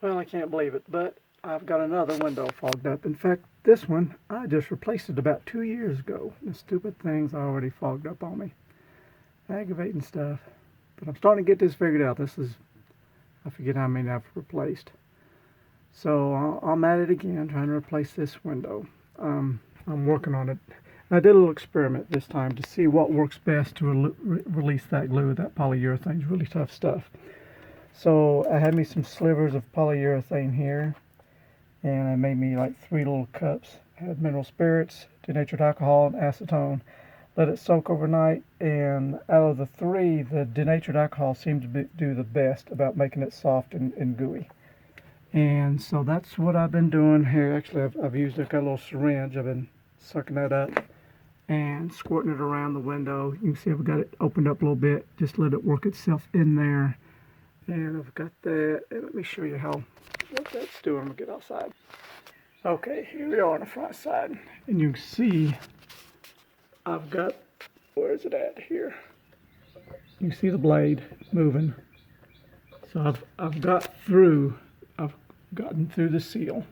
Well, I can't believe it, but I've got another window fogged up. In fact, this one, I just replaced it about 2 years ago. The stupid thing's already fogged up on me. Aggravating stuff. But I'm starting to get this figured out. This is, I forget how many I've replaced. So I'm at it again, trying to replace this window. I'm working on it. I did a little experiment this time to see what works best to release that glue. That polyurethane is really tough stuff. So I had me some slivers of polyurethane here, and I made me like 3 little cups. I had mineral spirits, denatured alcohol, and acetone. Let it soak overnight, and out of the 3, the denatured alcohol seemed to do the best about making it soft and gooey. And so that's what I've been doing here. Actually, I've used got a little syringe. I've been sucking that up and squirting it around the window. You can see I've got it opened up a little bit. Just let it work itself in there. And I've got that. And let me show you what that's doing. I'm gonna get outside. Okay, here we are on the front side, and you can see I've got, where is it at here? You can see the blade moving. So I've gotten through the seal.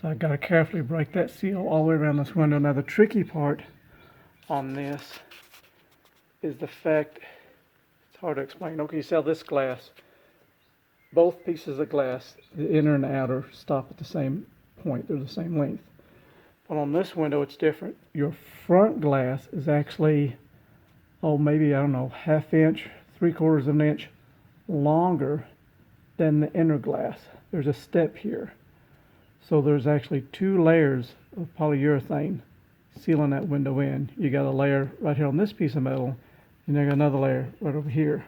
So I've got to carefully break that seal all the way around this window. Now the tricky part on this is the fact, it's hard to explain. Okay, you sell this glass. Both pieces of glass, the inner and the outer, stop at the same point. They're the same length. But on this window, it's different. Your front glass is actually, maybe, I don't know, 1/2 inch, 3/4 of an inch longer than the inner glass. There's a step here. So there's actually 2 layers of polyurethane sealing that window in. You got a layer right here on this piece of metal, and you got another layer right over here.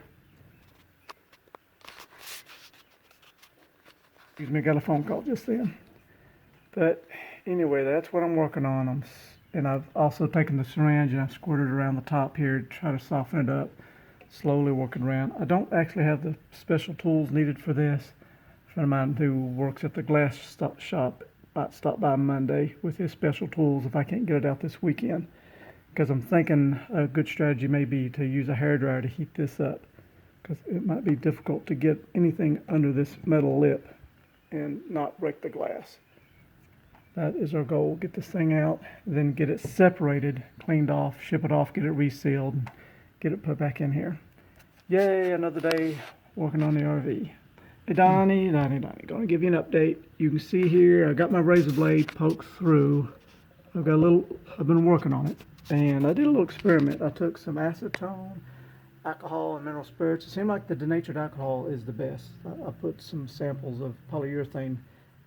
Excuse me, got a phone call just then. But anyway, that's what I'm working on. And I've also taken the syringe and I've squirted around the top here to try to soften it up. Slowly working around. I don't actually have the special tools needed for this. A friend of mine who works at the glass shop might stop by Monday with his special tools if I can't get it out this weekend. Because I'm thinking a good strategy may be to use a hairdryer to heat this up. Because it might be difficult to get anything under this metal lip and not break the glass. That is our goal. Get this thing out, then get it separated, cleaned off, ship it off, get it resealed, and get it put back in here. Yay, another day working on the RV. Hey Donnie, gonna give you an update. You can see here, I got my razor blade poked through. I've been working on it. And I did a little experiment. I took some acetone, alcohol, and mineral spirits. It seemed like the denatured alcohol is the best. I put some samples of polyurethane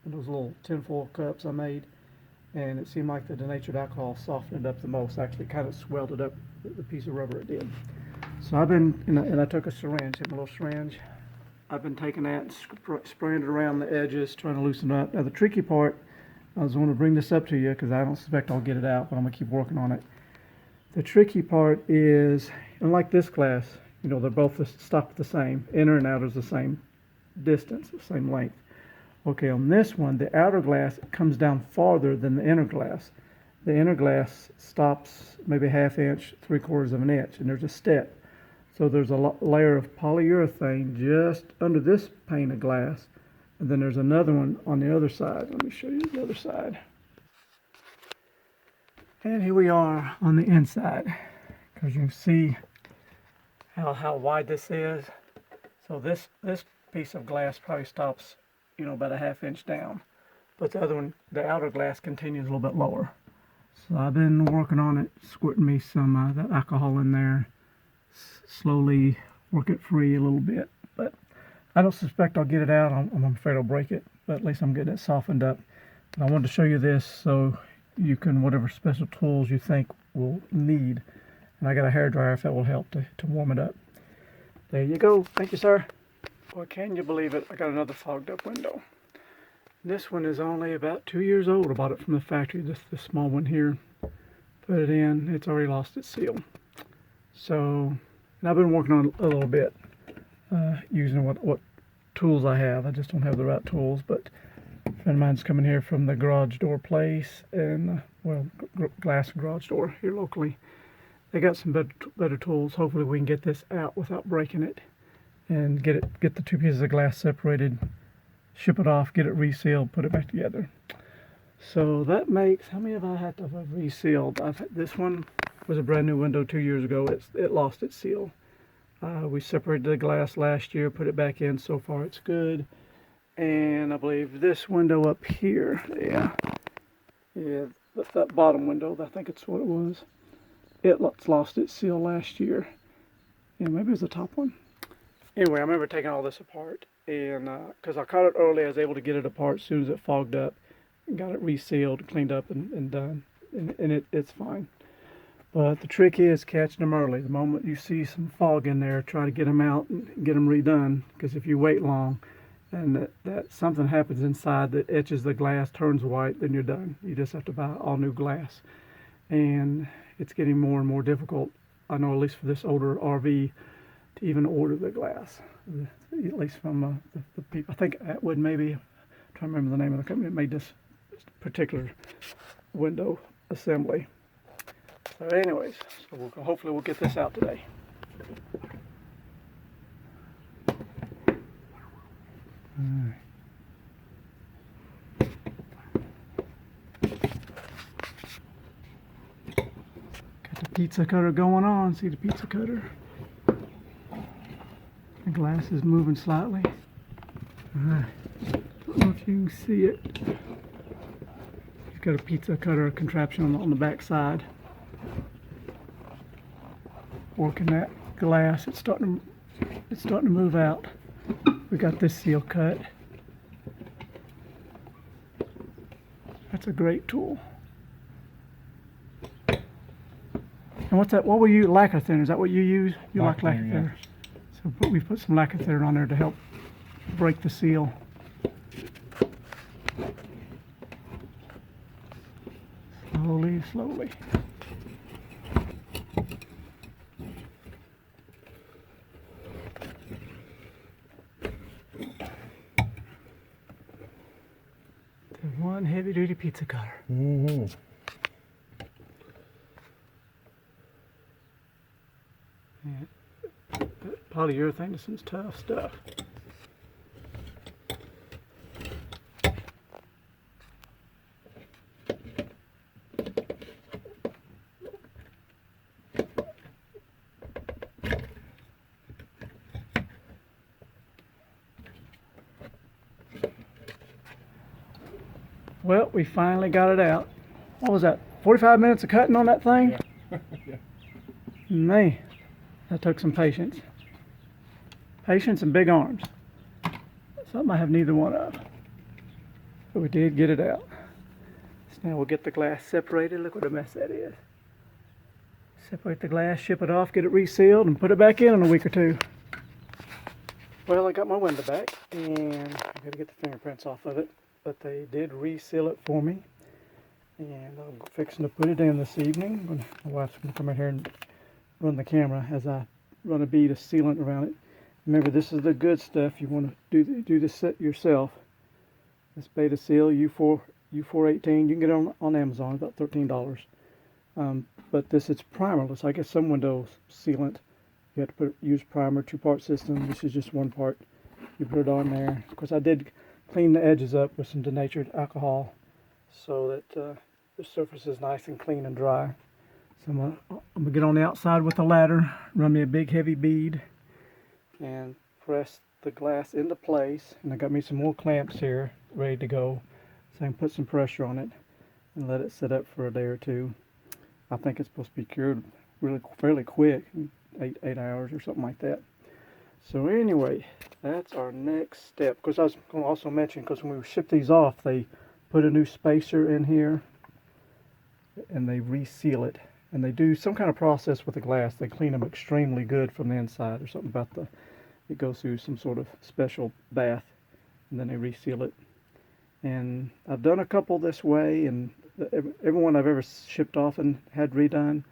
in those little tinfoil cups I made, and it seemed like the denatured alcohol softened it up the most. Actually kind of swelled it up, the piece of rubber it did. So and I took a syringe, a little syringe. I've been taking that and spraying it around the edges, trying to loosen it up. Now the tricky part, I was going to bring this up to you because I don't suspect I'll get it out, but I'm going to keep working on it. The tricky part is, unlike this glass, they're both stopped the same. Inner and outer is the same distance, the same length. Okay, on this one, the outer glass comes down farther than the inner glass. The inner glass stops maybe 1/2 inch, 3/4 of an inch, and there's a step. So there's a layer of polyurethane just under this pane of glass, and then there's another one on the other side. Let me show you the other side. And here we are on the inside, because you can see how wide this is. So this piece of glass probably stops, about a 1/2 inch down, but the other one, the outer glass, continues a little bit lower. So I've been working on it, squirting me some that alcohol in there, slowly work it free a little bit. But I don't suspect I'll get it out. I'm afraid I'll break it, but at least I'm getting it softened up. And I wanted to show you this so you can, whatever special tools you think will need. And I got a hairdryer if that will help to warm it up. There you go. Thank you, sir. Boy, can you believe it? I got another fogged up window. This one is only about 2 years old. I bought it from the factory, this small one here. Put it in, it's already lost its seal. So, and I've been working on it a little bit, using what tools I have. I just don't have the right tools, but a friend of mine's coming here from the garage door place, and, glass and garage door here locally. They got some better tools. Hopefully we can get this out without breaking it, and get the 2 pieces of glass separated, ship it off, get it resealed, put it back together. So that makes, how many have I had to have resealed? This one was a brand new window 2 years ago. It lost its seal. We separated the glass last year, put it back in. So far it's good. And I believe this window up here, yeah, that bottom window, I think it's what it was. It's lost its seal last year. Yeah, maybe it was the top one. Anyway, I remember taking all this apart, and because I caught it early, I was able to get it apart as soon as it fogged up, and got it resealed, cleaned up, and done, and it's fine. But the trick is catching them early. The moment you see some fog in there, try to get them out and get them redone, because if you wait long, and that something happens inside that etches the glass, turns white, then you're done. You just have to buy all new glass, and it's getting more and more difficult. I know, at least for this older RV, to even order the glass. At least from the people. I think Atwood, maybe. I'm trying to remember the name of the company that made this particular window assembly. So anyways, hopefully we'll get this out today. Alright. Got the pizza cutter going on. See the pizza cutter? The glass is moving slightly. Alright. Don't know if you can see it. You've got a pizza cutter contraption on the back side. Working that glass, it's starting to move out. We got this seal cut. That's a great tool. And what's that? What were you, lacquer thinner? Is that what you use? You like lacquer thinner? Yeah. So we put some lacquer thinner on there to help break the seal. Slowly, slowly. One heavy-duty pizza cutter. Mm-hmm. Yeah. Polyurethane is some tough stuff. Well, we finally got it out. What was that? 45 minutes of cutting on that thing? Yeah. Yeah. Man, that took some patience. Patience and big arms. Something I have neither one of. But we did get it out. So now we'll get the glass separated. Look what a mess that is. Separate the glass, ship it off, get it resealed, and put it back in a week or two. Well, I got my window back, and I got to get the fingerprints off of it. But they did reseal it for me, and I'm fixing to put it in this evening. My wife's going to come in here and run the camera as I run a bead of sealant around it. Remember, this is the good stuff. You want to do this yourself. This Beta Seal U418. You can get it on Amazon, about $13. But this, it's primerless. I guess some window sealant you have to use primer, 2-part system. This is just 1 part. You put it on there. Of course, I did clean the edges up with some denatured alcohol so that the surface is nice and clean and dry. So I'm gonna get on the outside with a ladder, run me a big heavy bead, and press the glass into place. And I got me some more clamps here ready to go, so I can put some pressure on it and let it sit up for a day or two. I think it's supposed to be cured really fairly quick, 8 hours or something like that. So anyway, that's our next step. Because I was going to also mention, because when we ship these off, they put a new spacer in here and they reseal it. And they do some kind of process with the glass. They clean them extremely good from the inside, or something about it goes through some sort of special bath, and then they reseal it. And I've done a couple this way, and everyone I've ever shipped off and had redone,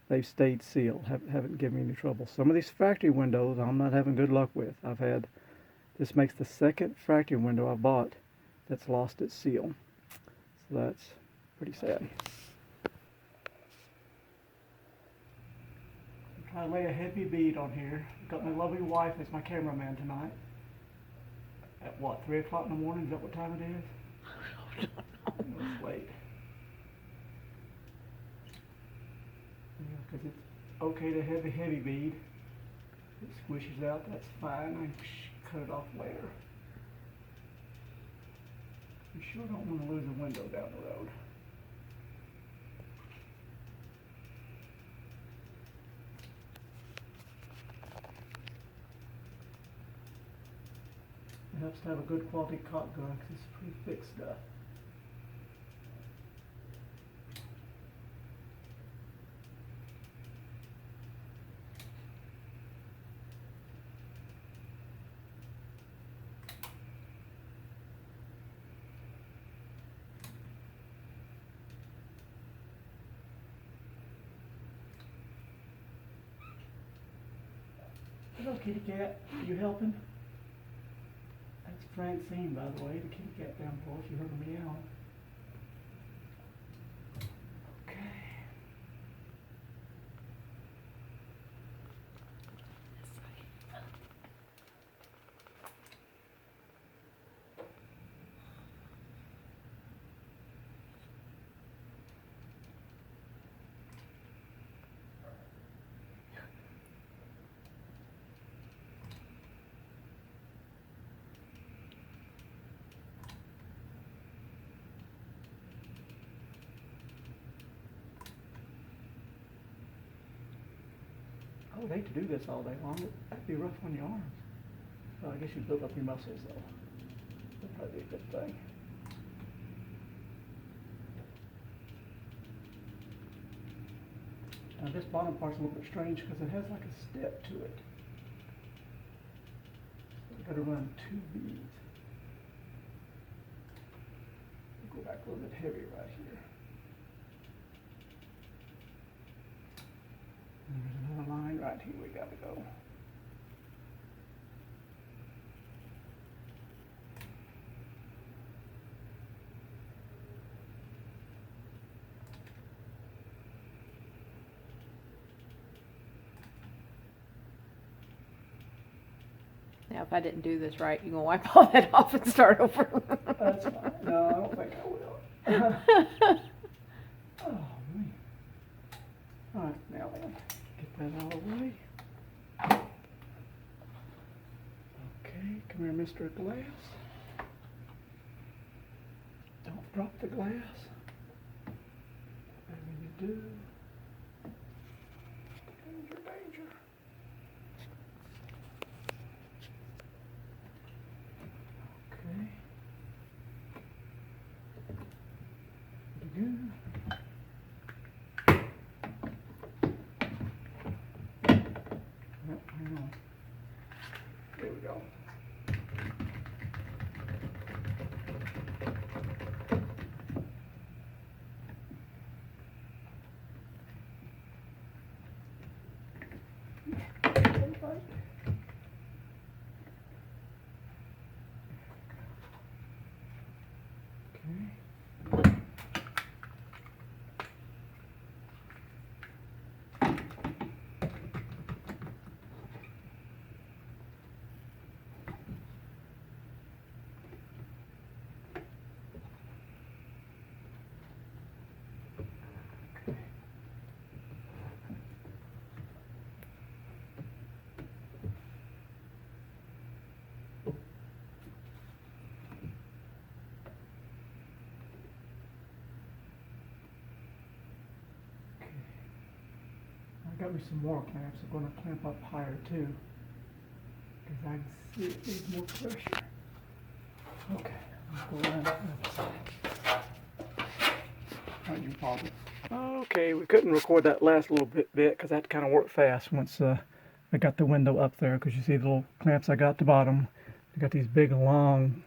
they've stayed sealed, haven't given me any trouble. Some of these factory windows I'm not having good luck with. This makes the second factory window I bought that's lost its seal. So that's pretty sad. I'm trying to lay a heavy bead on here. Got my lovely wife as my cameraman tonight. At what, 3 o'clock in the morning? Is that what time it is? It's late. Yeah, because it's okay to have the heavy bead. It squishes out, that's fine. I can cut it off later. You sure don't want to lose a window down the road. It helps to have a good quality caulk gun because it's pretty thick stuff. Hello, kitty cat. Are you helping? That's Francine, by the way, the kitty cat down below, if you heard her meowing. Okay. I would hate to do this all day long. That'd be rough on your arms. Well, I guess you'd build up your muscles, though. That'd probably be a good thing. Now, this bottom part's a little bit strange because it has like a step to it. So I've got to run 2 beads. Go back a little bit heavier right here. And there's another line right here we got to go. Now, if I didn't do this right, you gonna wipe all that off and start over? That's fine. No, I don't think I will. Oh, man. All right, now then, get that out of the way. Okay, come here, Mr. Glass. Don't drop the glass. Whatever you do. Danger, danger. Okay. Pretty good. Yep, hang on. There we go. I got me some more clamps. I'm going to clamp up higher too, because I can see it needs more pressure. Okay, I'll go around the other side. Right, you pause it. Okay, we couldn't record that last little bit because that kind of worked fast once I got the window up there, because you see the little clamps I got at the bottom. I got these big long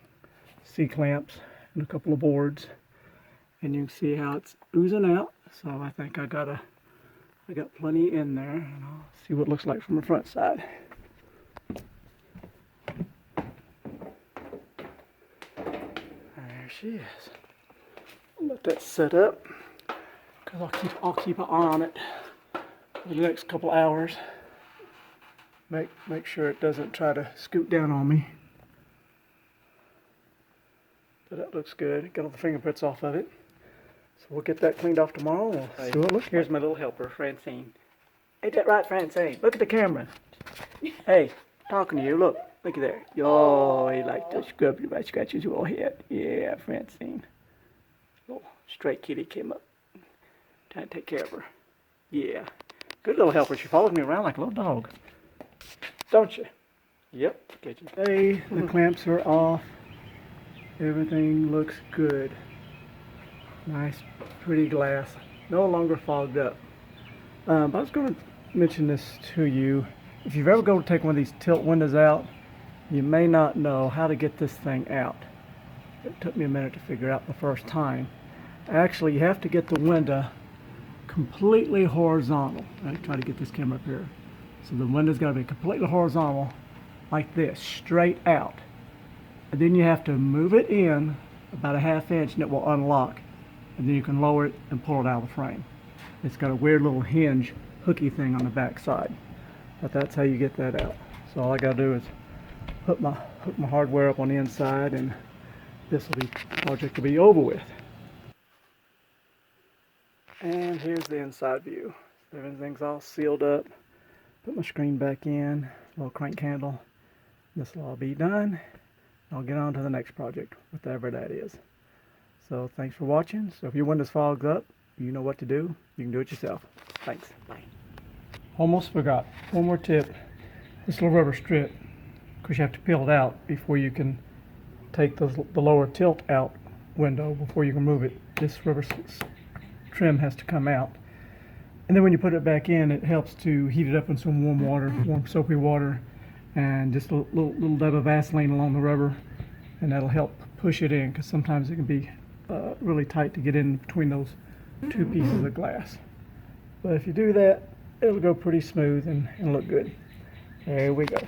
C-clamps and a couple of boards, and you can see how it's oozing out. So I think I got plenty in there, and I'll see what it looks like from the front side. There she is. I'll let that set up, because I'll keep an eye on it for the next couple hours. Make sure it doesn't try to scoot down on me. So that looks good. Got all the fingerprints off of it. So we'll get that cleaned off tomorrow. We'll see what it looks like. Here's my little helper, Francine. Ain't that right, Francine? Look at the camera. Hey, talking to you. Look, looky there. Oh, he likes to scrub your back, scratch his little head. Yeah, Francine. Little stray kitty came up. Trying to take care of her. Yeah. Good little helper. She follows me around like a little dog. Don't you? Yep. Hey, the clamps are off. Everything looks good. Nice, pretty glass. No longer fogged up. I was going to mention this to you. If you've ever go to take one of these tilt windows out, you may not know how to get this thing out. It took me a minute to figure out the first time. Actually, you have to get the window completely horizontal. I try to get this camera up here. So the window's got to be completely horizontal, like this, straight out. And then you have to move it in about a ½ inch and it will unlock. And then you can lower it and pull it out of the frame. It's got a weird little hinge, hooky thing on the back side. But that's how you get that out. So all I gotta do is hook my hardware up on the inside and this project will be over with. And here's the inside view. Everything's all sealed up. Put my screen back in, little crank handle. This will all be done. I'll get on to the next project, whatever that is. So thanks for watching. So if your window's fogged up, you know what to do. You can do it yourself. Thanks. Bye. Almost forgot. One more tip. This little rubber strip, because you have to peel it out before you can take the lower tilt out window before you can move it. This rubber trim has to come out. And then when you put it back in, it helps to heat it up in some warm water, warm soapy water, and just a little dab of Vaseline along the rubber, and that'll help push it in, because sometimes it can be really tight to get in between those two pieces of glass. But if you do that, it'll go pretty smooth and look good. There we go.